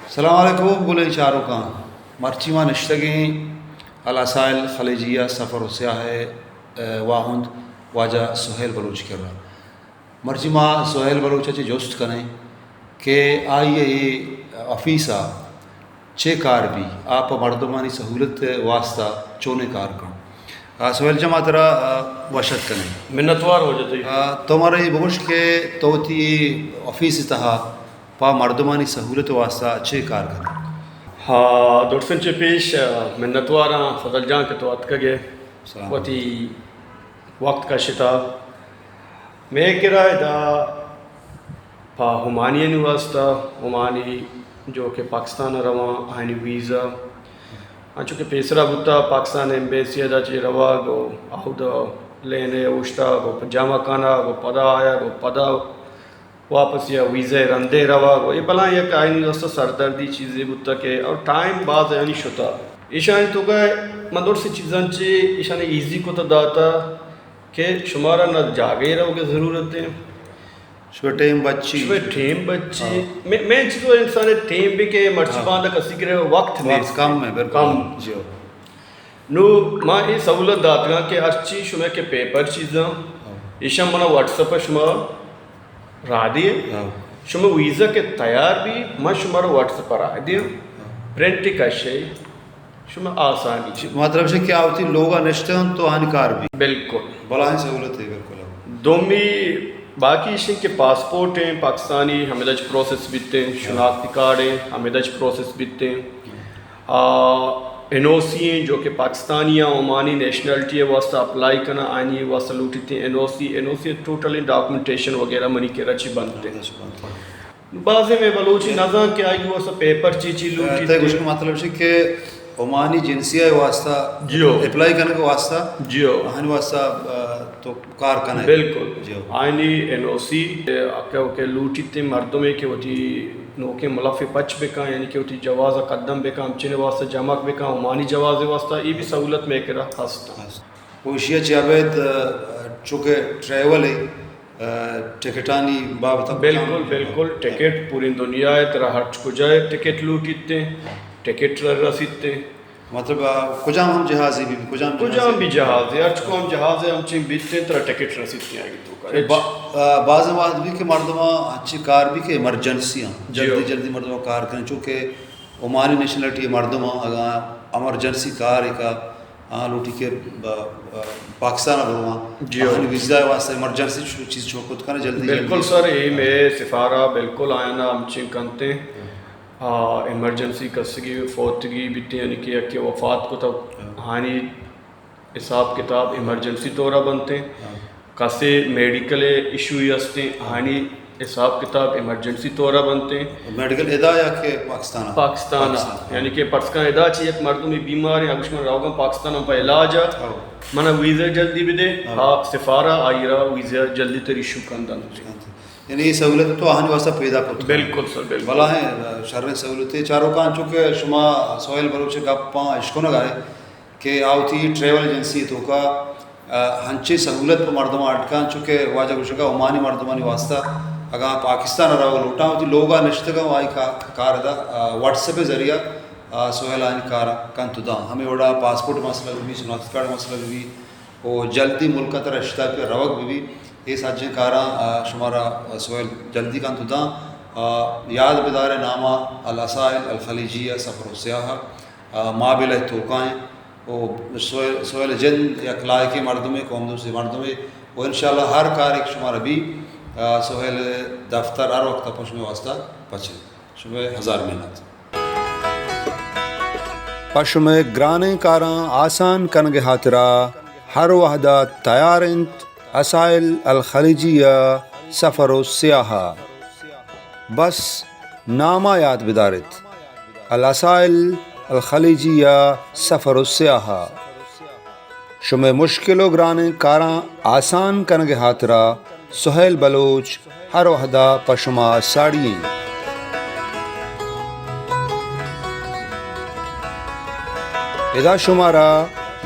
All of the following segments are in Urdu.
السلام علیکم گلے چاروں کا مرچیما نشتگیں الاسائل خلیجیہ سفر و سیاح واہند واجہ سہیل بلوچ کر رہا مرچیما سہیل بلوچ اچھے جوست کریں کہ آئیے افیسہ چھ کار بھی آپ مردمانی سہولت واسطہ چونے کار کا سہیل جمع ترا وشت کریں منتوار ہو جاتے تمہارے بگوش کے توتی آفیس تہا پا مردمانی سہولت واسطہ اچھے کار کریں. ہاں دوڑسن چے پیش منتوار فضل جان کے تو اتکگے وتی وقت کا شتا میں کرائے دا پا ہمانین واسطہ ہمانی جو کہ پاکستان رواں آئینی ویزا چونکہ پیسرا بتا پاکستان ایمبیسی دا چی روا گو آہدا لینے اوشتا گو جامع کانا گو پدا آیا گو پدا واپس یا ویزے رندے روا گو یہ بلا یک آئینی واسطہ سردردی چیزیں بتا کہ اور ٹائم بعض یعنی شتا ایشانی تو گئے مدور سی چیزاں چی ایشانی ایزی کو تا داتا کہ شمارا نہ جاگے رہو گے ضرورتیں شوہ ٹیم بچی میں چیزو انسان ٹیم بھی کہ مرچی باندھا کسی کرے وقت نہیں کم ہے کم نو ماں یہ سہولت دات گا کہ اچھی شمہ کے پیپر چیزاں ایشا منا واٹس اپ شما راہ دیے شما ویزا کے تیار بھی ماں شمارا واٹس اپ راہ دیا پرنٹ کا شے شما آسانی مطلب سے کیا ہوتی لوگا نشتن تو ہانکار بھی بالکل بلائیں سہولت ہے بالکل دومی باقی اشیاء کے پاسپورٹ ہیں پاکستانی ہمیں دج پروسیس بیتے ہیں شناختی کارڈ ہیں ہمیں دج پروسیس بیتے ہیں این او سی ہیں جو کہ پاکستانی یا عمانی نیشنلٹی ہے واسطہ اپلائی کرنا آئینی واسطہ لوٹی تھیں این او سی ٹوٹلی ڈاکومنٹیشن وغیرہ منی کے رچی بنتے ہیں بعضی میں بلوچی نظام کے آئی واسطہ پیپر چیچی لوٹی تھیں اس کا مطلب ہے کہ عمانی جنسیہ واسطہ اپلائی کرنے کے واسطہ آئین واسطہ تو کار کرنا ہے بالکل آئینی این او سی کہ لوٹی تھیں مردوں میں کہ ہوتی نوکے ملافی پچ بکا یعنی کہ ہوتی جواز قدم بکا ہمچنے واسطہ جمع بکا عمانی جواز واسطہ یہ بھی سہولت میں کرا ہستا کوشیہ چاہیت چونکہ ٹریول ہے ٹکٹانی بابتا بالکل ٹکٹ پوری دنیا ہے ترہ ہر کو جائے ٹکٹ لوٹی تھیں ٹکٹ رسید تھیں مطلب کجام ہم جہازی بھی کجام بھی جہاز ہے ارچ کو ہم جہاز ہے ہم چین بیتے ہیں ترہ ٹکٹ رسید تھیں آگی تو بعض بات بھی کہ مردمہ اچھی کار بھی کہ ایمرجنسی ہیں جلدی مردمہ کار کریں چونکہ عمانی نیشنلٹی مردمہ اگر ایمرجنسی کار ایک لوٹی کے پاکستان بروہاں ویزا واسطہ ایمرجنسی چیز چھوکت کریں جلدی بالکل سر یہ میں سفارہ بالکل آیا نا ہم چین کنتے ہیں ایمرجنسی کسگی فوتگی بیتی یعنی کہ وفات کو تب ہانی حساب کتاب ایمرجنسی طورہ بنتے ہیں کسے میڈیکل ایشو ہی ہستے ہانی حساب کتاب ایمرجنسی طورہ بنتے ہیں میڈیکل ادا یا کہ پاکستان یعنی کہ پاکستان ادا چاہیے ایک مردمی بیمار ہیں اگر میں راؤگا پاکستان پہ علاج ہے منہ ویزا جلدی بھی دے سفارہ آئی رہا ویزا جلدی تر ایشو کندن یعنی یہ سہولت تو آہنی واسطہ پیدا کرتا بالکل سر بالکل بلا ہیں شرح سہولتیں چاروں کا چونکہ شما سہیل بلوچ گپاں عشقوں نہ گائے کہ آوتی ٹریول ایجنسی تو کا ہنچے سہولت پر مردمہ اٹکان چونکہ واجہ گوشگا عمانی مردمانی واسطہ اگر پاکستان رہا لوٹا ہوتی لوگا نشتگا آئی کار دا واٹس ایپ ذریعہ سہیل آئین کار کن تو دا ہمیں وڑا پاسپورٹ مسئلہ بھی شناخت کارڈ مسئلہ بھی وہ جلدی ملک تر اشتہ پہ روک بھی یہ ساتھ کاراں شمارا سہیل جلدی کن تو دا یاد بدار نامہ الاسائل الخلیجیہ سفر و سیاح مابل توقائیں وہ سہیل جن یا لائقی مردمے قوم دوسری مردمے وہ انشاءاللہ ہر کار ایک شمارا بھی سہیل دفتر ہر وقت پوچھ میں واسطہ پچھے شمع 1000 محنت پشم گرانے کاراں آسان کنگ ہاترا ہر وحدہ تیار انت اسائل الخلیجیہ سفر و سیاحہ بس نامہ یاد بدارت الاسائل الخلیجیہ سفر و سیاحہ شمع مشکل و گرانے کاراں آسان کنگ ہاترا سہیل بلوچ ہر وحدہ پشما ساڑییں ادا شمارا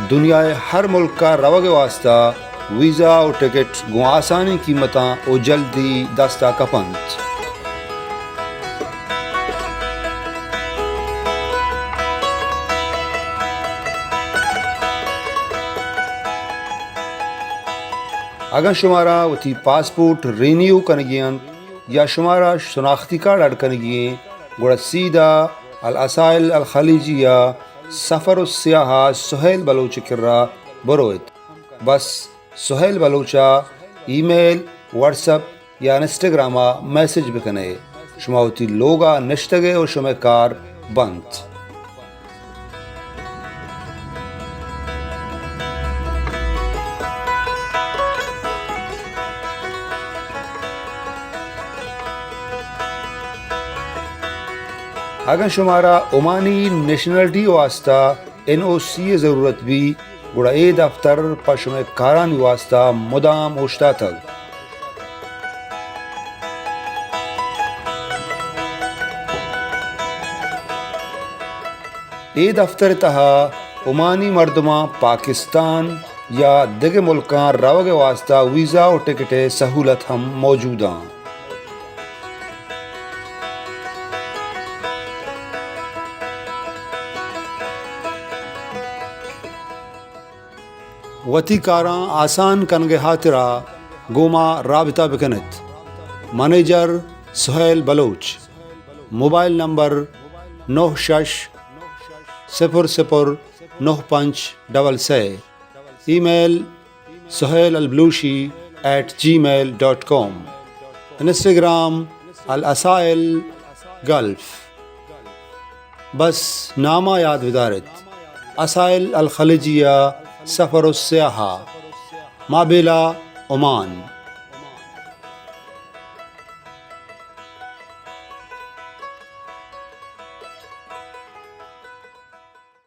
دنیا ہر ملک کا روگ واسطہ ویزا اور ٹکٹ گو آسانی قیمتاں او جلدی دستہ کپنت اگر شمارا وتی پاسپورٹ رینیو کنگین یا شمارا شناختی کارڈ اڈ کنگین گوڑا سیدھا الاسائل الخلیجیہ سفر السیاحہ سہیل بلوچ کرا بروت. بس سہیل بلوچا ای میل واٹس اپ یا انسٹاگرامہ میسج بکنے شما وتی لوگا نشتگے و شما کار بند. اگر شمارا عمانی نیشنلٹی واسطہ NOC ضرورت بھی گوڑا اے دفتر پر شما کارانی واسطہ مدام اوشتا تھا. اے دفتر تہا عمانی مردمہ پاکستان یا دیگر ملکاں روگے واسطہ ویزا و ٹکٹ سہولت ہم موجود ہیں. وتی کاراں آسان کنگے خاطرہ گوما رابطہ بکنت. Manager Suhail Baloch. Mobile number 96009566. Email suhail_albalushi@gmail.com. Instagram الاسائل گلف. بس نامہ یاد ودارت اسائل الخلیجیہ سفر السیاحہ مابیلا عمان.